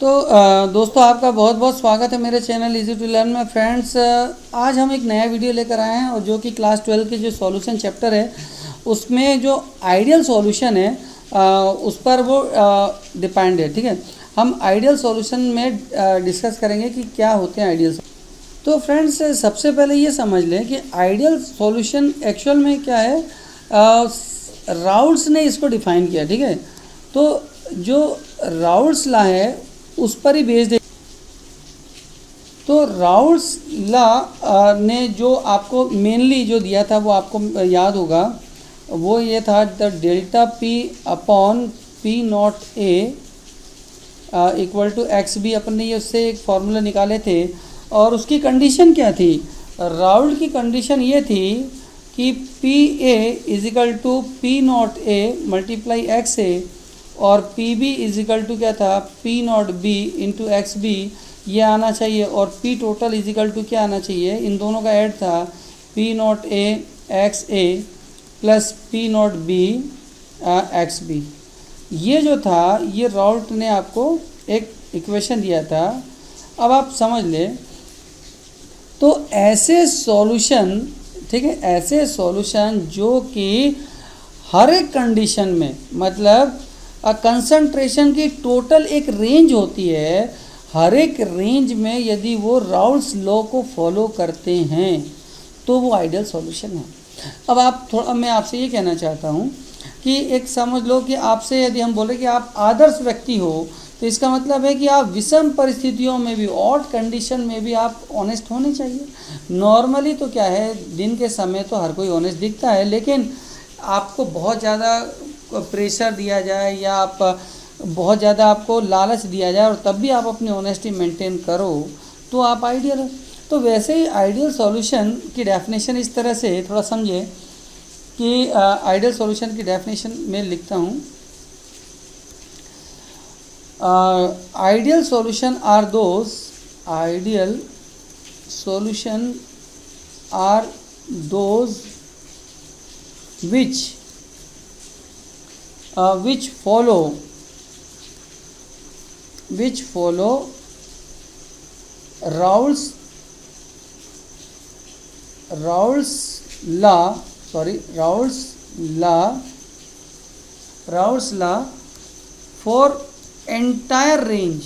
तो दोस्तों आपका बहुत बहुत स्वागत है मेरे चैनल इजी टू लर्न में। फ्रेंड्स, आज हम एक नया वीडियो लेकर आए हैं और जो कि क्लास 12 के जो सॉल्यूशन चैप्टर है उसमें जो आइडियल सॉल्यूशन है उस पर वो डिपेंड है। ठीक है, हम आइडियल सॉल्यूशन में डिस्कस करेंगे कि क्या होते हैं आइडियल। तो फ्रेंड्स, सबसे पहले ये समझ लें कि आइडियल सॉल्यूशन एक्चुअल में क्या है। राउल्स ने इसको डिफाइन किया। ठीक है, तो जो राउल्स लॉ है उस पर ही बेस्ड है। तो राउल्स लॉ ने जो आपको मेनली जो दिया था वो आपको याद होगा, वो ये था the delta P upon P not A equal to X B. अपन ने ये उससे एक फार्मूला निकाले थे और उसकी कंडीशन क्या थी। राउल की कंडीशन ये थी कि P A equal to P not A multiply X A और पी बी इजिकल टू क्या था, P not B into X B ये आना चाहिए। और पी टोटल इजिकल टू क्या आना चाहिए, इन दोनों का ऐड था P not a x a plus p not b x B. ये जो था ये राउल्ट ने आपको एक इक्वेशन दिया था। अब आप समझ लें, तो ऐसे सॉल्यूशन, ठीक है, ऐसे सॉल्यूशन जो कि हर एक कंडीशन में, मतलब कंसंट्रेशन की टोटल एक रेंज होती है, हर एक रेंज में यदि वो राउल्स लॉ को फॉलो करते हैं तो वो आइडियल सॉल्यूशन है। अब आप थोड़ा, मैं आपसे ये कहना चाहता हूँ कि एक समझ लो कि आपसे यदि हम बोले कि आप आदर्श व्यक्ति हो, तो इसका मतलब है कि आप विषम परिस्थितियों में भी, ऑड कंडीशन में भी आप ऑनेस्ट होने चाहिए। नॉर्मली तो क्या है, दिन के समय तो हर कोई ऑनेस्ट दिखता है, लेकिन आपको बहुत ज़्यादा प्रेशर दिया जाए या आप बहुत ज़्यादा आपको लालच दिया जाए और तब भी आप अपनी ऑनेस्टी मेंटेन करो तो आप आइडियल है। तो वैसे ही आइडियल सॉल्यूशन की डेफिनेशन इस तरह से थोड़ा समझे कि आइडियल सॉल्यूशन की डेफिनेशन में लिखता हूँ। Ideal solution are those, ideal solution are those which follow Raoult's law for entire range,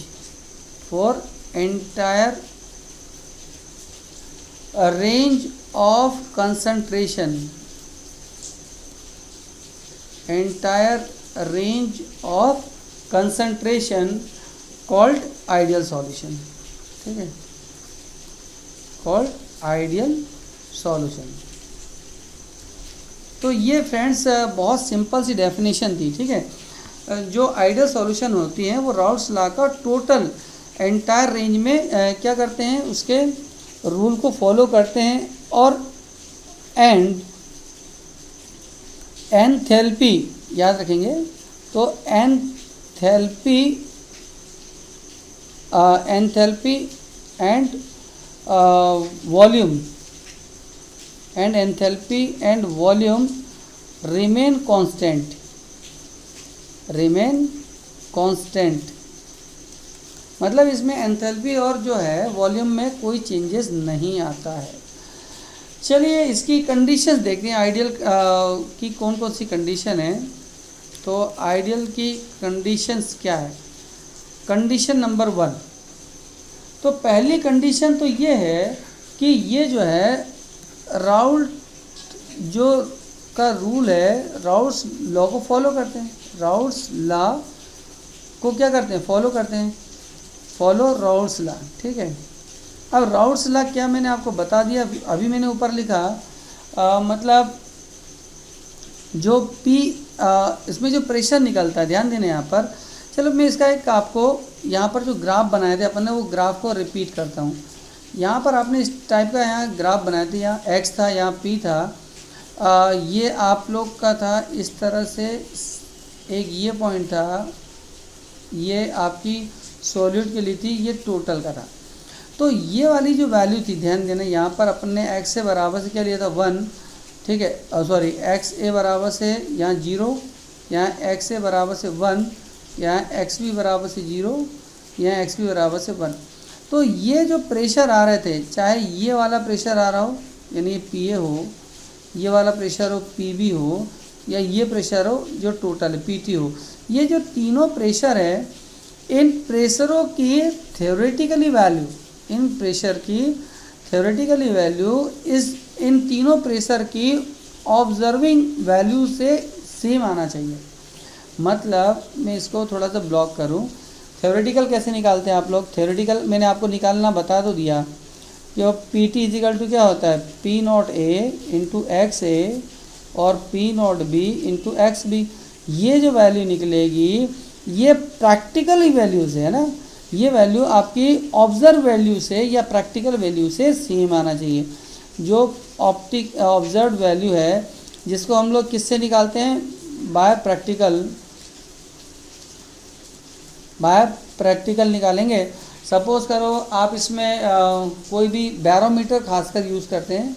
range of concentration, entire range of concentration called ideal solution। ठीक है, called ideal solution। तो ये friends बहुत simple सी definition थी। ठीक है, जो ideal solution होती हैं वो राउल्स लॉ का टोटल एंटायर रेंज में क्या करते हैं, उसके रूल को फॉलो करते हैं और एंथैल्पी याद रखेंगे। तो enthalpy and volume remain constant. मतलब इसमें एंथैल्पी और जो है वॉल्यूम में कोई चेंजेस नहीं आता है। चलिए इसकी कंडीशंस देखते हैं। आइडियल की कौन कौन सी कंडीशन है। तो आइडियल की कंडीशंस क्या है। कंडीशन नंबर 1, तो पहली कंडीशन तो ये है कि ये जो है राउल्ट जो का रूल है, राउल्स लॉ को फॉलो करते हैं। राउल्स लॉ को क्या करते हैं, फॉलो करते हैं, फॉलो राउल्स लॉ। ठीक है, अब राउल्स लॉ क्या मैंने आपको बता दिया, अभी मैंने ऊपर लिखा मतलब जो पी इसमें जो प्रेशर निकलता है, ध्यान देना यहाँ पर। चलो मैं इसका एक आपको यहाँ पर जो ग्राफ बनाए थे अपन ने, वो ग्राफ को रिपीट करता हूँ। यहाँ पर आपने इस टाइप का यहाँ ग्राफ बनाए थे, यहाँ एक्स था, यहाँ पी था, ये आप लोग का था इस तरह से, एक ये पॉइंट था, ये आपकी सॉल्यूट के लिए थी, ये टोटल का था। तो ये वाली जो वैल्यू थी, ध्यान देना, यहाँ पर अपन ने x से बराबर से क्या लिया था 1, ठीक है, सॉरी एक्स ए बराबर से यहाँ 0, यहाँ x ए बराबर से 1, यहाँ एक्स बी बराबर से 0, यहाँ एक्स बी बराबर से 1। तो ये जो प्रेशर आ रहे थे, चाहे ये वाला प्रेशर आ रहा हो यानी पी ए हो, ये वाला प्रेशर हो पी बी हो, या ये प्रेशर हो जो टोटल है पी टी हो, ये जो तीनों प्रेशर है, इन प्रेशरों की थ्योरेटिकली वैल्यू, इन प्रेशर की थ्योरेटिकली वैल्यू इस इन तीनों प्रेशर की ऑब्जर्विंग वैल्यू से सेम आना चाहिए। मतलब मैं इसको थोड़ा सा ब्लॉक करूं, थ्योरेटिकल कैसे निकालते हैं आप लोग? थ्योरेटिकल मैंने आपको निकालना बता तो दिया, जो पी टी इजिकल टू क्या होता है, P not A into X A और P not B into X B. ये जो वैल्यू निकलेगी ये प्रैक्टिकल वैल्यूज़ है ना, ये वैल्यू आपकी ऑब्जर्व वैल्यू से या प्रैक्टिकल वैल्यू से सेम आना चाहिए। जो ऑब्जर्व वैल्यू है जिसको हम लोग किससे निकालते हैं, बाय प्रैक्टिकल निकालेंगे। सपोज़ करो आप इसमें कोई भी बैरोमीटर खासकर यूज़ करते हैं,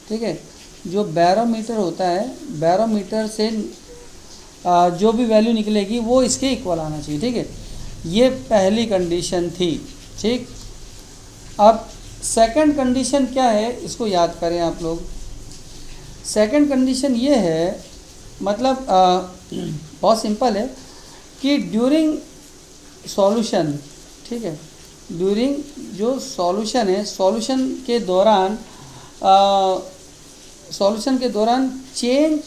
ठीक है। जो बैरोमीटर होता है, बैरोमीटर से जो भी वैल्यू निकलेगी वो इसके इक्वल आना चाहिए, ठीक है। ये पहली कंडीशन थी, ठीक। अब सेकंड कंडीशन क्या है, इसको याद करें आप लोग। सेकंड कंडीशन ये है, मतलब बहुत सिंपल है कि ड्यूरिंग सॉल्यूशन, ठीक है, ड्यूरिंग जो सॉल्यूशन है, सॉल्यूशन के दौरान चेंज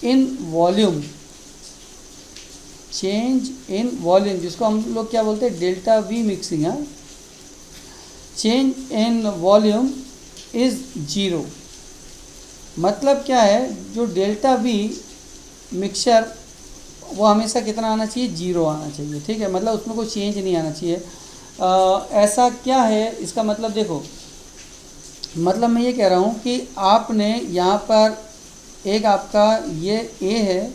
इन वॉल्यूम, जिसको हम लोग क्या बोलते हैं, डेल्टा वी मिक्सिंग, हाँ, चेंज इन वॉल्यूम इज़ 0। मतलब क्या है, जो डेल्टा वी मिक्सचर वो हमेशा कितना आना चाहिए, 0 आना चाहिए, ठीक है। मतलब उसमें कोई चेंज नहीं आना चाहिए। ऐसा क्या है इसका मतलब, देखो, मतलब मैं ये कह रहा हूँ कि आपने यहाँ पर एक आपका ये ए है,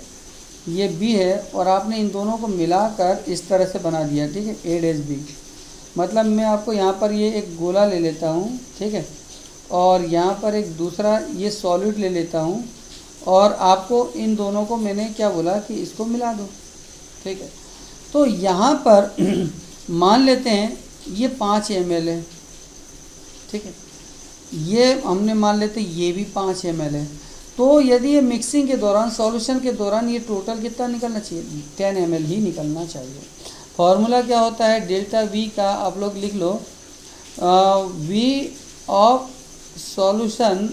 ये बी है, और आपने इन दोनों को मिलाकर इस तरह से बना दिया, ठीक है, ए डैश बी। मतलब मैं आपको यहाँ पर ये एक गोला ले लेता हूँ, ठीक है, और यहाँ पर एक दूसरा ये सॉलिड ले लेता हूँ, और आपको इन दोनों को मैंने क्या बोला कि इसको मिला दो, ठीक है। तो यहाँ पर मान लेते हैं ये 5 ml है, ठीक है, ये हमने मान लेते ये भी 5 ml है। तो यदि ये मिक्सिंग के दौरान, सॉल्यूशन के दौरान ये टोटल कितना निकलना चाहिए, 10 ml ही निकलना चाहिए। फॉर्मूला क्या होता है, डेल्टा वी का आप लोग लिख लो, V of solution,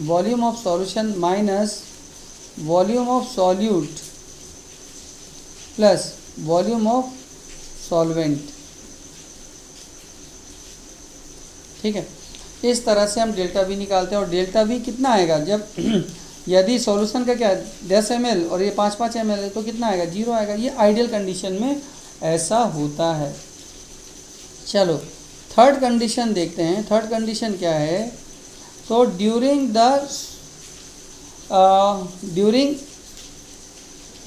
volume of solution minus volume of solute plus volume of solvent, ठीक है। इस तरह से हम डेल्टा वी निकालते हैं। और डेल्टा वी कितना आएगा, जब यदि सॉल्यूशन का क्या 10 ml और ये 5 ml है तो कितना आएगा, 0 आएगा। ये आइडियल कंडीशन में ऐसा होता है। चलो थर्ड कंडीशन देखते हैं। थर्ड कंडीशन क्या है, तो ड्यूरिंग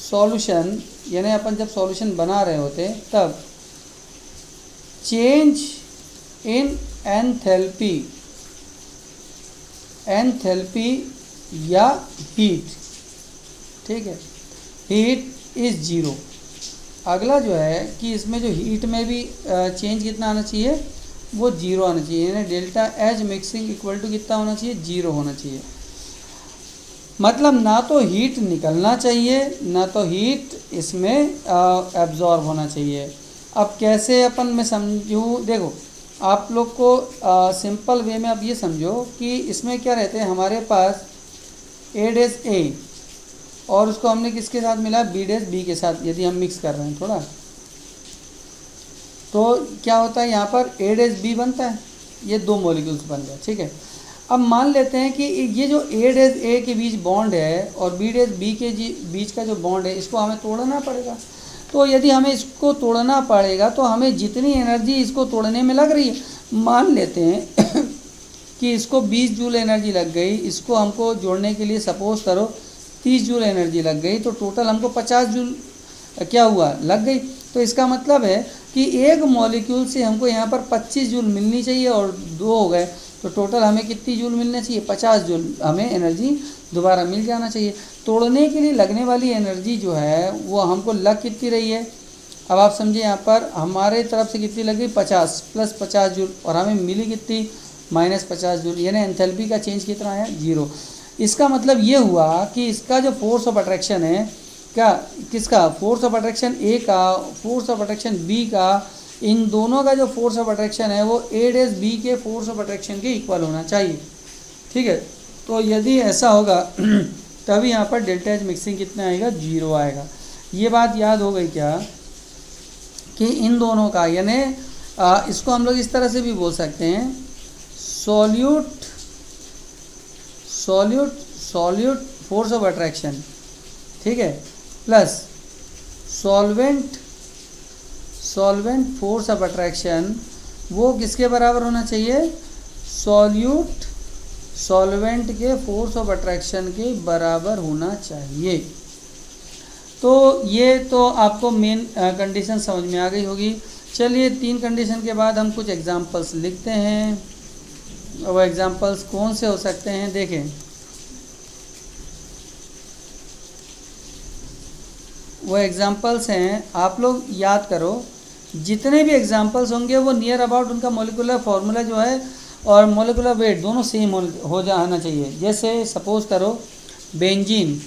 सॉल्यूशन, यानी अपन जब सॉल्यूशन बना रहे होते तब चेंज इन एंथैल्पी या हीट, ठीक है, हीट इज़ 0। अगला जो है कि इसमें जो हीट में भी चेंज कितना आना चाहिए, वो 0 आना चाहिए, यानी delta H mixing equal to कितना होना चाहिए, 0 होना चाहिए। मतलब ना तो हीट निकलना चाहिए, ना तो हीट इसमें एब्जॉर्ब होना चाहिए। अब कैसे अपन मैं समझूँ, देखो आप लोग को सिंपल वे में आप ये समझो कि इसमें क्या रहते हैं, हमारे पास ए डैश ए और उसको हमने किसके साथ मिला, बी डैश बी के साथ। यदि हम मिक्स कर रहे हैं थोड़ा, तो क्या होता है, यहाँ पर ए डैश बी बनता है, ये 2 मॉलिक्यूल्स बन गए, ठीक है। अब मान लेते हैं कि ये जो ए डैश ए के बीच बॉन्ड है और बी डैश बी के बीच का जो बॉन्ड है, इसको हमें तोड़ना पड़ेगा। तो यदि हमें इसको तोड़ना पड़ेगा तो हमें जितनी एनर्जी इसको तोड़ने में लग रही है, मान लेते हैं कि इसको 20 जूल एनर्जी लग गई, इसको हमको जोड़ने के लिए सपोज करो 30 जूल एनर्जी लग गई, तो टोटल हमको 50 जूल क्या हुआ, लग गई। तो इसका मतलब है कि एक मॉलिक्यूल से हमको यहाँ पर 25 जूल मिलनी चाहिए और 2 हो गए, तो टोटल हमें कितनी जूल मिलनी चाहिए, 50 जूल हमें एनर्जी दोबारा मिल जाना चाहिए। तोड़ने के लिए लगने वाली एनर्जी जो है वो हमको लग कितनी रही है, अब आप समझिए यहाँ पर हमारे तरफ से कितनी लगी 50 प्लस 50 जूल, और हमें मिली कितनी -50 जूल, यानी एंथैल्पी का चेंज कितना है 0। इसका मतलब ये हुआ कि इसका जो फोर्स ऑफ अट्रैक्शन है, क्या किसका फोर्स ऑफ अट्रैक्शन ए का, फोर्स ऑफ अट्रैक्शन बी का, इन दोनों का जो फोर्स ऑफ अट्रैक्शन है वो ए डैश बी के फोर्स ऑफ अट्रैक्शन के इक्वल होना चाहिए। ठीक है, तो यदि ऐसा होगा तभी यहाँ पर डेल्टा एच मिक्सिंग कितना आएगा 0 आएगा। ये बात याद हो गई क्या कि इन दोनों का, यानी इसको हम लोग इस तरह से भी बोल सकते हैं सॉल्यूट फोर्स ऑफ अट्रैक्शन, ठीक है, plus solvent force of attraction, वो किसके बराबर होना चाहिए, सॉल्वेंट के फोर्स ऑफ अट्रैक्शन के बराबर होना चाहिए। तो ये तो आपको मेन कंडीशन समझ में आ गई होगी। चलिए 3 कंडीशन के बाद हम कुछ एग्जांपल्स लिखते हैं। वो एग्जांपल्स कौन से हो सकते हैं देखें। वो एग्जांपल्स हैं, आप लोग याद करो, जितने भी एग्जांपल्स होंगे वो नियर अबाउट उनका मोलिकुलर फार्मूला जो है और मोलिकुलर वेट दोनों सेम हो जाना चाहिए। जैसे सपोज करो बेंजीन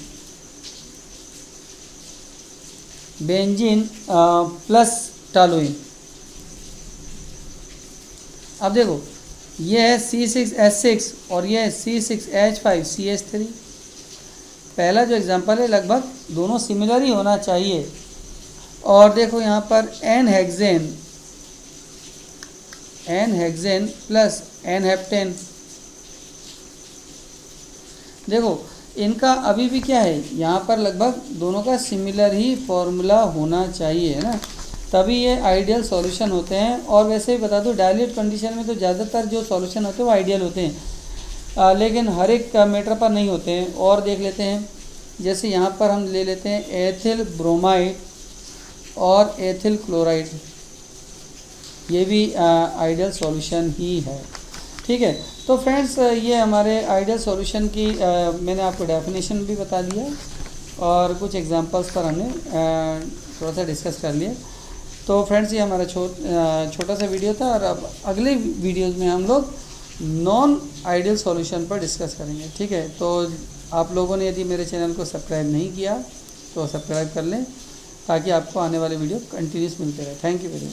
प्लस टॉलुइन। अब देखो ये है C6H6 और ये है C6H5CH3। पहला जो एग्जांपल है लगभग दोनों सिमिलर ही होना चाहिए। और देखो यहाँ पर N hexane plus N heptane, देखो इनका अभी भी क्या है, यहाँ पर लगभग दोनों का सिमिलर ही फॉर्मूला होना चाहिए, है ना, तभी ये आइडियल सॉल्यूशन होते हैं। और वैसे भी बता दूँ डायल्यूट कंडीशन में तो ज़्यादातर जो सॉल्यूशन होते हैं वो आइडियल होते हैं, लेकिन हर एक मैटर पर नहीं होते हैं। और देख लेते हैं, जैसे यहाँ पर हम ले लेते हैं एथिल ब्रोमाइड और एथिल क्लोराइड, ये भी आइडियल सॉल्यूशन ही है। ठीक है, तो फ्रेंड्स ये हमारे आइडियल सॉल्यूशन की मैंने आपको डेफिनेशन भी बता दिया और कुछ एग्जांपल्स पर हमने थोड़ा सा डिस्कस कर लिया। तो फ्रेंड्स ये हमारा छोटा सा वीडियो था, और अब अगले वीडियोज़ में हम लोग नॉन आइडियल सॉल्यूशन पर डिस्कस करेंगे। ठीक है, तो आप लोगों ने यदि मेरे चैनल को सब्सक्राइब नहीं किया तो सब्सक्राइब कर लें ताकि आपको आने वाले वीडियो कंटिन्यूस मिलते रहे। Thank you very much.